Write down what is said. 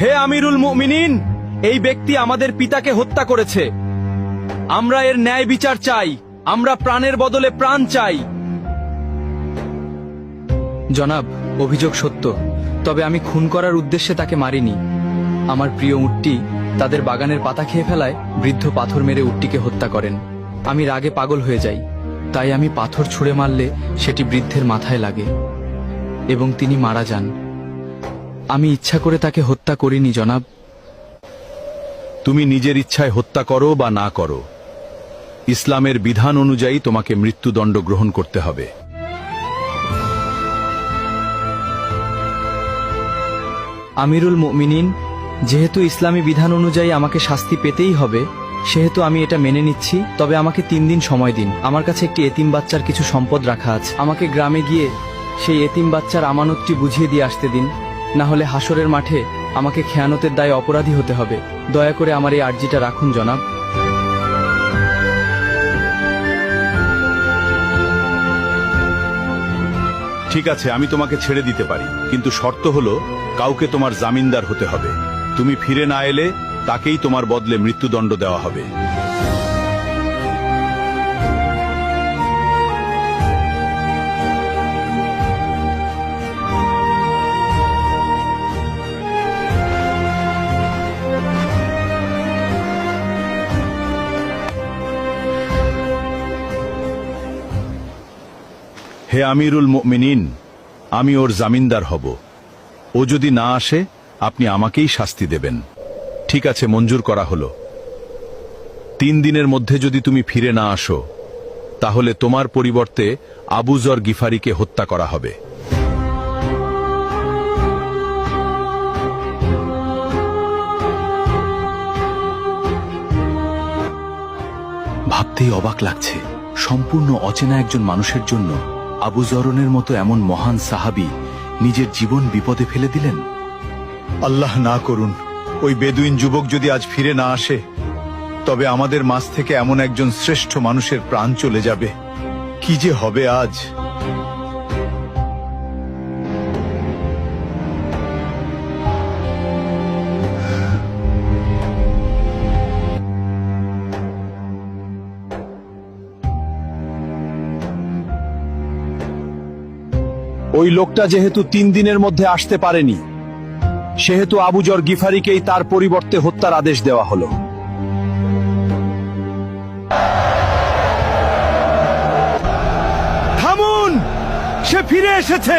হে আমিরুল মুমিনিন, এই ব্যক্তি আমাদের পিতাকে হত্যা করেছে। আমরা এর ন্যায় বিচার চাই। আমরা প্রাণের বদলে প্রাণ চাই। জনাব, অভিযোগ সত্য, তবে আমি খুন করার উদ্দেশ্যে তাকে মারিনি। আমার প্রিয় উটটি তাদের বাগানের পাতা খেয়ে ফেলায় বৃদ্ধ পাথর মেরে উটটিকে হত্যা করেন। আমি রাগে পাগল হয়ে যাই, তাই আমি পাথর ছুঁড়ে মারলে সেটি বৃদ্ধের মাথায় লাগে এবং তিনি মারা যান। আমি ইচ্ছা করে তাকে হত্যা করিনি জনাব। তুমি নিজের ইচ্ছায় হত্যা করো বা না করো, ইসলামের বিধান অনুযায়ী তোমাকে মৃত্যুদণ্ড গ্রহণ করতে হবে। আমিরুল মুমিনিন, যেহেতু ইসলামী বিধান অনুযায়ী আমাকে শাস্তি পেতেই হবে, সেহেতু আমি এটা মেনে নিচ্ছি। তবে আমাকে 3 দিন সময় দিন। আমার কাছে একটি এতিম বাচ্চার কিছু সম্পদ রাখা আছে। আমাকে গ্রামে গিয়ে সেই এতিম বাচ্চার আমানতটি বুঝিয়ে দিয়ে আসতে দিন, না হলে হাসরের মাঠে আমাকে খেয়ানতের দায়ে অপরাধী হতে হবে। দয়া করে আমার এই আর্জিটা রাখুন জনাব। ঠিক আছে, আমি তোমাকে ছেড়ে দিতে পারি, কিন্তু শর্ত হলো কাউকে তোমার জামিনদার হতে হবে। তুমি ফিরে না এলে তাকেই তোমার বদলে মৃত্যুদণ্ড দেওয়া হবে। হে আমিরুল মুমিনিন, আমি ওর জামিনদার হব। ও যদি না আসে আপনি আমাকেই শাস্তি দেবেন। ঠিক আছে, মঞ্জুর করা হলো। 3 দিনের মধ্যে যদি তুমি ফিরে না আসো, তাহলে তোমার পরিবর্তে আবু যর গিফারিকে হত্যা করা হবে। ভাবতেই অবাক লাগছে, সম্পূর্ণ অচেনা একজন মানুষের জন্য আবু যরনের মতো এমন মহান সাহাবী নিজের জীবন বিপদে ফেলে দিলেন। আল্লাহ না করুন ওই বেদুইন যুবক যদি আজ ফিরে না আসে, তবে আমাদের মাঝ থেকে এমন একজন শ্রেষ্ঠ মানুষের প্রাণ চলে যাবে। কি যে হবে আজ। ওই লোকটা যেহেতু 3 দিনের মধ্যে আসতে পারেনি, সেহেতু আবু যর গিফারিকেই তার পরিবর্তে হত্যার আদেশ দেওয়া হলো। থামুন, সে ফিরে এসেছে।